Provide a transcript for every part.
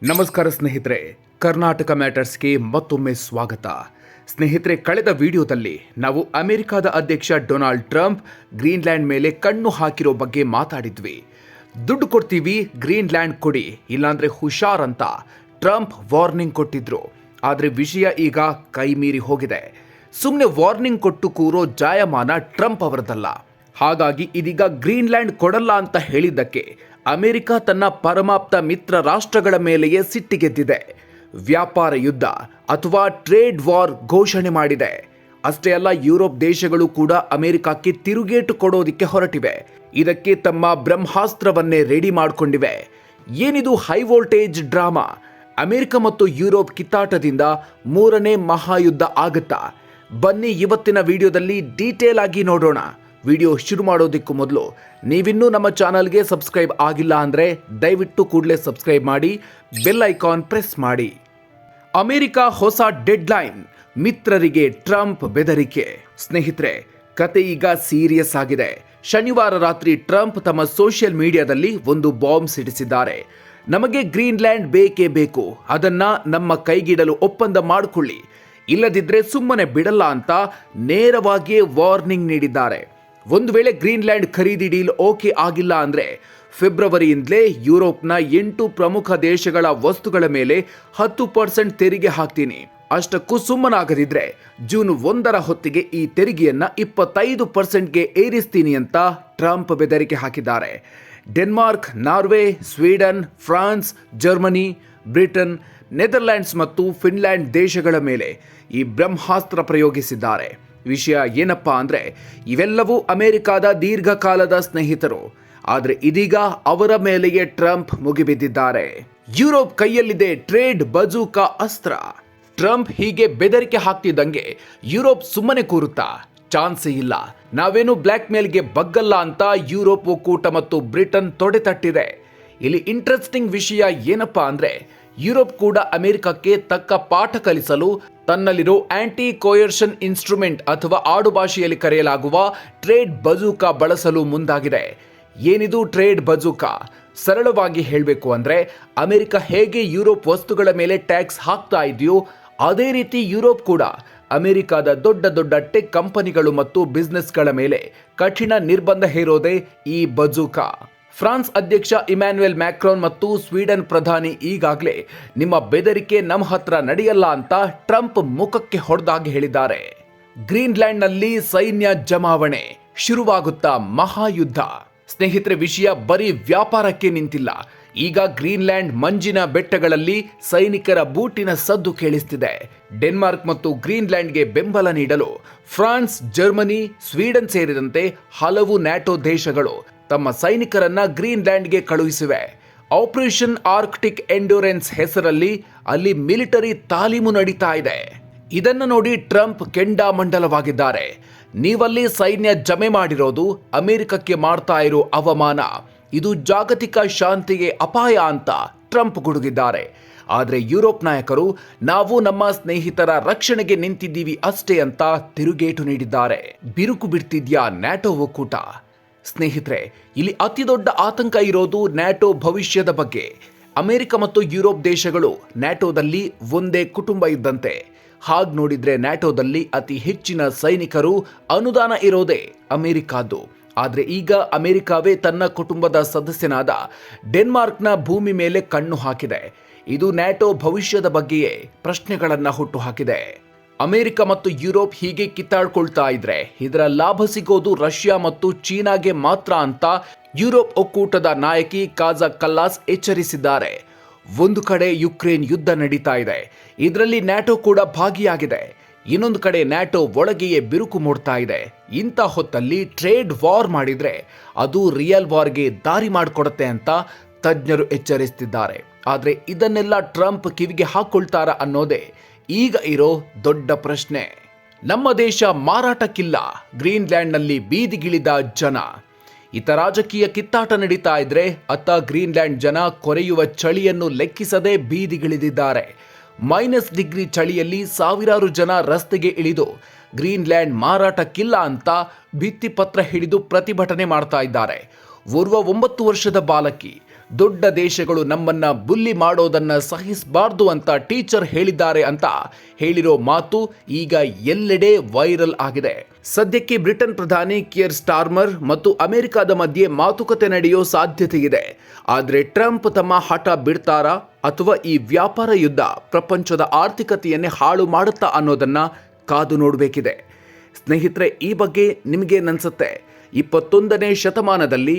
ನಮಸ್ಕಾರ ಸ್ನೇಹಿತರೆ, ಕರ್ನಾಟಕ ಮ್ಯಾಟರ್ಸ್ಗೆ ಮತ್ತೊಮ್ಮೆ ಸ್ವಾಗತ. ಸ್ನೇಹಿತರೆ, ಕಳೆದ ವಿಡಿಯೋದಲ್ಲಿ ನಾವು ಅಮೆರಿಕದ ಅಧ್ಯಕ್ಷ ಡೊನಾಲ್ಡ್ ಟ್ರಂಪ್ ಗ್ರೀನ್ಲ್ಯಾಂಡ್ ಮೇಲೆ ಕಣ್ಣು ಹಾಕಿರೋ ಬಗ್ಗೆ ಮಾತಾಡಿದ್ವಿ. ದುಡ್ಡು ಕೊಡ್ತೀವಿ, ಗ್ರೀನ್ಲ್ಯಾಂಡ್ ಕೊಡಿ, ಇಲ್ಲಾಂದ್ರೆ ಹುಷಾರ್ ಅಂತ ಟ್ರಂಪ್ ವಾರ್ನಿಂಗ್ ಕೊಟ್ಟಿದ್ರು. ಆದರೆ ವಿಷಯ ಈಗ ಕೈ ಮೀರಿ ಹೋಗಿದೆ. ಸುಮ್ಮನೆ ವಾರ್ನಿಂಗ್ ಕೊಟ್ಟು ಕೂರೋ ಜಾಯಮಾನ ಟ್ರಂಪ್ ಅವರದಲ್ಲ. ಹಾಗಾಗಿ ಇದೀಗ ಗ್ರೀನ್ಲ್ಯಾಂಡ್ ಕೊಡಲ್ಲ ಅಂತ ಹೇಳಿದ್ದಕ್ಕೆ ಅಮೆರಿಕ ತನ್ನ ಪರಮಾಪ್ತ ಮಿತ್ರ ರಾಷ್ಟ್ರಗಳ ಮೇಲೆಯೇ ಸಿಟ್ಟಿಗೆದ್ದಿದೆ. ವ್ಯಾಪಾರ ಯುದ್ಧ ಅಥವಾ ಟ್ರೇಡ್ ವಾರ್ ಘೋಷಣೆ ಮಾಡಿದೆ. ಅಷ್ಟೇ ಅಲ್ಲ, ಯುರೋಪ್ ದೇಶಗಳು ಕೂಡ ಅಮೆರಿಕಕ್ಕೆ ತಿರುಗೇಟು ಕೊಡೋದಿಕ್ಕೆ ಹೊರಟಿವೆ. ಇದಕ್ಕೆ ತಮ್ಮ ಬ್ರಹ್ಮಾಸ್ತ್ರವನ್ನೇ ರೆಡಿ ಮಾಡಿಕೊಂಡಿವೆ. ಏನಿದು ಹೈ ವೋಲ್ಟೇಜ್ ಡ್ರಾಮಾ? ಅಮೆರಿಕ ಮತ್ತು ಯುರೋಪ್ ಕಿತ್ತಾಟದಿಂದ ಮೂರನೇ ಮಹಾಯುದ್ಧ ಆಗುತ್ತಾ? ಬನ್ನಿ ಇವತ್ತಿನ ವಿಡಿಯೋದಲ್ಲಿ ಡೀಟೇಲ್ ಆಗಿ ನೋಡೋಣ. ವಿಡಿಯೋ ಶುರು ಮಾಡೋದಕ್ಕೂ ಮೊದಲು ನೀವಿನ್ನೂ ನಮ್ಮ ಚಾನಲ್ಗೆ ಸಬ್ಸ್ಕ್ರೈಬ್ ಆಗಿಲ್ಲ ಅಂದರೆ ದಯವಿಟ್ಟು ಕೂಡಲೇ ಸಬ್ಸ್ಕ್ರೈಬ್ ಮಾಡಿ, ಬೆಲ್ ಐಕಾನ್ ಪ್ರೆಸ್ ಮಾಡಿ. ಅಮೆರಿಕ ಹೊಸ ಡೆಡ್ಲೈನ್, ಮಿತ್ರರಿಗೆ ಟ್ರಂಪ್ ಬೆದರಿಕೆ. ಸ್ನೇಹಿತರೆ, ಕತೆ ಈಗ ಸೀರಿಯಸ್ ಆಗಿದೆ. ಶನಿವಾರ ರಾತ್ರಿ ಟ್ರಂಪ್ ತಮ್ಮ ಸೋಷಿಯಲ್ ಮೀಡಿಯಾದಲ್ಲಿ ಒಂದು ಬಾಂಬ್ ಸಿಡಿಸಿದ್ದಾರೆ. ನಮಗೆ ಗ್ರೀನ್ಲ್ಯಾಂಡ್ ಬೇಕೇ ಬೇಕು, ಅದನ್ನ ನಮ್ಮ ಕೈಗಿಡಲು ಒಪ್ಪಂದ ಮಾಡಿಕೊಳ್ಳಿ, ಇಲ್ಲದಿದ್ದರೆ ಸುಮ್ಮನೆ ಬಿಡಲ್ಲ ಅಂತ ನೇರವಾಗಿಯೇ ವಾರ್ನಿಂಗ್ ನೀಡಿದ್ದಾರೆ. ಒಂದು ವೇಳೆ ಗ್ರೀನ್ಲ್ಯಾಂಡ್ ಖರೀದಿ ಡೀಲ್ ಓಕೆ ಆಗಿಲ್ಲ ಅಂದರೆ ಫೆಬ್ರವರಿಯಿಂದಲೇ ಯುರೋಪ್ನ 8 ಪ್ರಮುಖ ದೇಶಗಳ ವಸ್ತುಗಳ ಮೇಲೆ 10% ತೆರಿಗೆ ಹಾಕ್ತೀನಿ. ಅಷ್ಟಕ್ಕೂ ಸುಮ್ಮನಾಗದಿದ್ರೆ ಜೂನ್ 1ರ ಹೊತ್ತಿಗೆ ಈ ತೆರಿಗೆಯನ್ನ 25%ಗೆ ಏರಿಸ್ತೀನಿ ಅಂತ ಟ್ರಂಪ್ ಬೆದರಿಕೆ ಹಾಕಿದ್ದಾರೆ. Denmark, Norway, Sweden, France, Germany, Britain, Netherlands ಮತ್ತು ಫಿನ್ಲ್ಯಾಂಡ್ ದೇಶಗಳ ಮೇಲೆ ಈ ಬ್ರಹ್ಮಾಸ್ತ್ರ ಪ್ರಯೋಗಿಸಿದ್ದಾರೆ. ವಿಷಯ ಏನಪ್ಪಾ ಅಂದ್ರೆ, ಇವೆಲ್ಲವೂ ಅಮೆರಿಕದ ದೀರ್ಘಕಾಲದ ಸ್ನೇಹಿತರು. ಆದರೆ ಇದೀಗ ಅವರ ಮೇಲೆಯೇ ಟ್ರಂಪ್ ಮುಗಿಬಿದ್ದಿದ್ದಾರೆ. ಯುರೋಪ್ ಕೈಯಲ್ಲಿದೆ ಟ್ರೇಡ್ ಬಜೂಕಾ ಅಸ್ತ್ರ. ಟ್ರಂಪ್ ಹೀಗೆ ಬೆದರಿಕೆ ಹಾಕ್ತಿದ್ದಂಗೆ ಯುರೋಪ್ ಸುಮ್ಮನೆ ಕೂರುತ್ತಾ? ಚಾನ್ಸೇ ಇಲ್ಲ. ನಾವೇನು ಬ್ಲ್ಯಾಕ್ ಮೇಲ್ಗೆ ಬಗ್ಗಲ್ಲ ಅಂತ ಯುರೋಪ್ ಒಕ್ಕೂಟ ಮತ್ತು ಬ್ರಿಟನ್ ತೊಡೆತಟ್ಟಿದೆ. ಇಲ್ಲಿ ಇಂಟ್ರೆಸ್ಟಿಂಗ್ ವಿಷಯ ಏನಪ್ಪಾ ಅಂದ್ರೆ, ಯುರೋಪ್ ಕೂಡ ಅಮೆರಿಕಕ್ಕೆ ತಕ್ಕ ಪಾಠ ಕಲಿಸಲು ತನ್ನಲ್ಲಿರೋ ಆಂಟಿ ಕೋಯರ್ಷನ್ ಇನ್ಸ್ಟ್ರೂಮೆಂಟ್ ಅಥವಾ ಆಡು ಭಾಷೆಯಲ್ಲಿ ಕರೆಯಲಾಗುವ ಟ್ರೇಡ್ ಬಜೂಕಾ ಬಳಸಲು ಮುಂದಾಗಿದೆ. ಏನಿದು ಟ್ರೇಡ್ ಬಜೂಕಾ? ಸರಳವಾಗಿ ಹೇಳಬೇಕು ಅಂದ್ರೆ, ಅಮೆರಿಕ ಹೇಗೆ ಯುರೋಪ್ ವಸ್ತುಗಳ ಮೇಲೆ ಟ್ಯಾಕ್ಸ್ ಹಾಕ್ತಾ ಇದೆಯೋ ಅದೇ ರೀತಿ ಯುರೋಪ್ ಕೂಡ ಅಮೆರಿಕದ ದೊಡ್ಡ ದೊಡ್ಡ ಟೆಕ್ ಕಂಪನಿಗಳು ಮತ್ತು ಬಿಸ್ನೆಸ್ಗಳ ಮೇಲೆ ಕಠಿಣ ನಿರ್ಬಂಧ ಹೇರೋದೇ ಈ ಬಜೂಕಾ. ಫ್ರಾನ್ಸ್ ಅಧ್ಯಕ್ಷ ಇಮ್ಯಾನ್ಯುಯಲ್ ಮ್ಯಾಕ್ರಾನ್ ಮತ್ತು ಸ್ವೀಡನ್ ಪ್ರಧಾನಿ ಈಗಾಗಲೇ ನಿಮ್ಮ ಬೆದರಿಕೆ ನಮ್ಮ ಹತ್ರ ನಡೆಯಲ್ಲ ಅಂತ ಟ್ರಂಪ್ ಮುಖಕ್ಕೆ ಹೊಡೆದಾಗಿ ಹೇಳಿದ್ದಾರೆ. ಗ್ರೀನ್ಲ್ಯಾಂಡ್ನಲ್ಲಿ ಸೈನ್ಯ ಜಮಾವಣೆ ಶುರುವಾಗುತ್ತಾ ಮಹಾಯುದ್ಧ. ಸ್ನೇಹಿತರೆ, ವಿಷಯ ಬರೀ ವ್ಯಾಪಾರಕ್ಕೆ ನಿಂತಿಲ್ಲ. ಈಗ ಗ್ರೀನ್ಲ್ಯಾಂಡ್ ಮಂಜಿನ ಬೆಟ್ಟಗಳಲ್ಲಿ ಸೈನಿಕರ ಬೂಟಿನ ಸದ್ದು ಕೇಳಿಸ್ತಿದೆ. ಡೆನ್ಮಾರ್ಕ್ ಮತ್ತು ಗ್ರೀನ್ಲ್ಯಾಂಡ್ಗೆ ಬೆಂಬಲ ನೀಡಲು ಫ್ರಾನ್ಸ್, ಜರ್ಮನಿ, ಸ್ವೀಡನ್ ಸೇರಿದಂತೆ ಹಲವು ನ್ಯಾಟೋ ದೇಶಗಳು ತಮ್ಮ ಸೈನಿಕರನ್ನ ಗ್ರೀನ್ಲ್ಯಾಂಡ್ಗೆ ಕಳುಹಿಸಿವೆ. ಆಪರೇಷನ್ ಆರ್ಕ್ಟಿಕ್ ಎಂಡ್ಯೂರೆನ್ಸ್ ಹೆಸರಲ್ಲಿ ಅಲ್ಲಿ ಮಿಲಿಟರಿ ತಾಲೀಮು ನಡೀತಾ ಇದೆ. ಇದನ್ನು ನೋಡಿ ಟ್ರಂಪ್ ಕೆಂಡಾಮಂಡಲವಾಗಿದ್ದಾರೆ. ನೀವಲ್ಲಿ ಸೈನ್ಯ ಜಮೆ ಮಾಡಿರೋದು ಅಮೆರಿಕಕ್ಕೆ ಮಾಡ್ತಾ ಇರೋ ಅವಮಾನ, ಇದು ಜಾಗತಿಕ ಶಾಂತಿಗೆ ಅಪಾಯ ಅಂತ ಟ್ರಂಪ್ ಗುಡುಗಿದ್ದಾರೆ. ಆದರೆ ಯುರೋಪ್ ನಾಯಕರು ನಾವು ನಮ್ಮ ಸ್ನೇಹಿತರ ರಕ್ಷಣೆಗೆ ನಿಂತಿದ್ದೀವಿ ಅಷ್ಟೇ ಅಂತ ತಿರುಗೇಟು ನೀಡಿದ್ದಾರೆ. ಬಿರುಕು ಬಿಡ್ತಿದ್ಯಾ ನ್ಯಾಟೋ ಒಕ್ಕೂಟ? ಸ್ನೇಹಿತರೆ, ಇಲ್ಲಿ ಅತಿ ದೊಡ್ಡ ಆತಂಕ ಇರೋದು ನ್ಯಾಟೋ ಭವಿಷ್ಯದ ಬಗ್ಗೆ. ಅಮೆರಿಕ ಮತ್ತು ಯುರೋಪ್ ದೇಶಗಳು ನ್ಯಾಟೋದಲ್ಲಿ ಒಂದೇ ಕುಟುಂಬ ಇದ್ದಂತೆ. ಹಾಗೆ ನೋಡಿದ್ರೆ ನ್ಯಾಟೋದಲ್ಲಿ ಅತಿ ಹೆಚ್ಚಿನ ಸೈನಿಕರು, ಅನುದಾನ ಇರೋದೇ ಅಮೆರಿಕದ್ದು. ಆದರೆ ಈಗ ಅಮೆರಿಕವೇ ತನ್ನ ಕುಟುಂಬದ ಸದಸ್ಯನಾದ ಡೆನ್ಮಾರ್ಕ್ನ ಭೂಮಿ ಮೇಲೆ ಕಣ್ಣು ಹಾಕಿದೆ. ಇದು ನ್ಯಾಟೋ ಭವಿಷ್ಯದ ಬಗ್ಗೆಯೇ ಪ್ರಶ್ನೆಗಳನ್ನು ಹುಟ್ಟುಹಾಕಿದೆ. ಅಮೆರಿಕ ಮತ್ತು ಯುರೋಪ್ ಹೀಗೆ ಕಿತ್ತಾಡ್ಕೊಳ್ತಾ ಇದ್ರೆ ಇದರ ಲಾಭ ಸಿಗೋದು ರಷ್ಯಾ ಮತ್ತು ಚೀನಾಗೆ ಮಾತ್ರ ಅಂತ ಯುರೋಪ್ ಒಕ್ಕೂಟದ ನಾಯಕಿ ಕಾಜಾ ಕಲ್ಲಾಸ್ ಎಚ್ಚರಿಸಿದ್ದಾರೆ. ಒಂದು ಕಡೆ ಯುಕ್ರೇನ್ ಯುದ್ಧ ನಡೀತಾ ಇದೆ, ಇದರಲ್ಲಿ ನ್ಯಾಟೋ ಕೂಡ ಭಾಗಿಯಾಗಿದೆ. ಇನ್ನೊಂದು ಕಡೆ ನ್ಯಾಟೋ ಒಳಗೆಯೇ ಬಿರುಕು ಮೂಡ್ತಾ ಇದೆ. ಇಂಥ ಹೊತ್ತಲ್ಲಿ ಟ್ರೇಡ್ ವಾರ್ ಮಾಡಿದ್ರೆ ಅದು ರಿಯಲ್ ವಾರ್ಗೆ ದಾರಿ ಮಾಡಿಕೊಡುತ್ತೆ ಅಂತ ತಜ್ಞರು ಎಚ್ಚರಿಸುತ್ತಿದ್ದಾರೆ. ಆದರೆ ಇದನ್ನೆಲ್ಲ ಟ್ರಂಪ್ ಕಿವಿಗೆ ಹಾಕೊಳ್ತಾರ ಅನ್ನೋದೇ ಈಗ ಇರೋ ದೊಡ್ಡ ಪ್ರಶ್ನೆ. ನಮ್ಮ ದೇಶ ಮಾರಾಟಕ್ಕಿಲ್ಲ, ಗ್ರೀನ್ಲ್ಯಾಂಡ್ನಲ್ಲಿ ಬೀದಿಗಿಳಿದ ಜನ. ಇತ ರಾಜಕೀಯ ಕಿತ್ತಾಟ ನಡೀತಾ ಇದ್ರೆ ಅತ್ತ ಗ್ರೀನ್ಲ್ಯಾಂಡ್ ಜನ ಕೊರೆಯುವ ಚಳಿಯನ್ನು ಲೆಕ್ಕಿಸದೆ ಬೀದಿಗಿಳಿದಿದ್ದಾರೆ. -ಡಿಗ್ರಿ ಚಳಿಯಲ್ಲಿ ಸಾವಿರಾರು ಜನ ರಸ್ತೆಗೆ ಇಳಿದು ಗ್ರೀನ್ಲ್ಯಾಂಡ್ ಮಾರಾಟಕ್ಕಿಲ್ಲ ಅಂತ ಭಿತ್ತಿಪತ್ರ ಹಿಡಿದು ಪ್ರತಿಭಟನೆ ಮಾಡ್ತಾ ಇದ್ದಾರೆ. ಓರ್ವ 9 ವರ್ಷದ ಬಾಲಕಿ ದೊಡ್ಡ ದೇಶಗಳು ನಮ್ಮನ್ನ ಬುಲ್ಲಿ ಮಾಡೋದನ್ನ ಸಹಿಸಬಾರ್ದು ಅಂತ ಟೀಚರ್ ಹೇಳಿದ್ದಾರೆ ಅಂತ ಹೇಳಿರೋ ಮಾತು ಈಗ ಎಲ್ಲೆಡೆ ವೈರಲ್ ಆಗಿದೆ. ಸದ್ಯಕ್ಕೆ ಬ್ರಿಟನ್ ಪ್ರಧಾನಿ ಕಿಯರ್ ಸ್ಟಾರ್ಮರ್ ಮತ್ತು ಅಮೆರಿಕದ ಮಧ್ಯೆ ಮಾತುಕತೆ ನಡೆಯೋ ಸಾಧ್ಯತೆ ಇದೆ. ಆದರೆ ಟ್ರಂಪ್ ತಮ್ಮ ಹಠ ಬಿಡ್ತಾರಾ ಅಥವಾ ಈ ವ್ಯಾಪಾರ ಯುದ್ಧ ಪ್ರಪಂಚದ ಆರ್ಥಿಕತೆಯನ್ನೇ ಹಾಳು ಮಾಡುತ್ತಾ ಅನ್ನೋದನ್ನ ಕಾದು ನೋಡಬೇಕಿದೆ. ಸ್ನೇಹಿತರೆ, ಈ ಬಗ್ಗೆ ನಿಮಗೇನನ್ಸುತ್ತೆ? 21ನೇ ಶತಮಾನದಲ್ಲಿ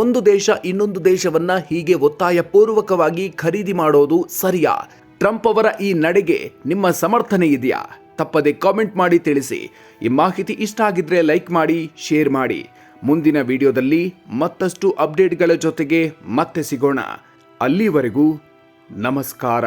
ಒಂದು ದೇಶ ಇನ್ನೊಂದು ದೇಶವನ್ನ ಹೀಗೆ ಒತ್ತಾಯಪೂರ್ವಕವಾಗಿ ಖರೀದಿ ಮಾಡೋದು ಸರಿಯಾ? ಟ್ರಂಪ್ ಅವರ ಈ ನಡೆಗೆ ನಿಮ್ಮ ಸಮರ್ಥನೆ ಇದೆಯಾ? ತಪ್ಪದೆ ಕಾಮೆಂಟ್ ಮಾಡಿ ತಿಳಿಸಿ. ಈ ಮಾಹಿತಿ ಇಷ್ಟ ಆಗಿದ್ರೆ ಲೈಕ್ ಮಾಡಿ, ಶೇರ್ ಮಾಡಿ. ಮುಂದಿನ ವಿಡಿಯೋದಲ್ಲಿ ಮತ್ತಷ್ಟು ಅಪ್ಡೇಟ್ಗಳ ಜೊತೆಗೆ ಮತ್ತೆ ಸಿಗೋಣ. ಅಲ್ಲಿವರೆಗೂ ನಮಸ್ಕಾರ.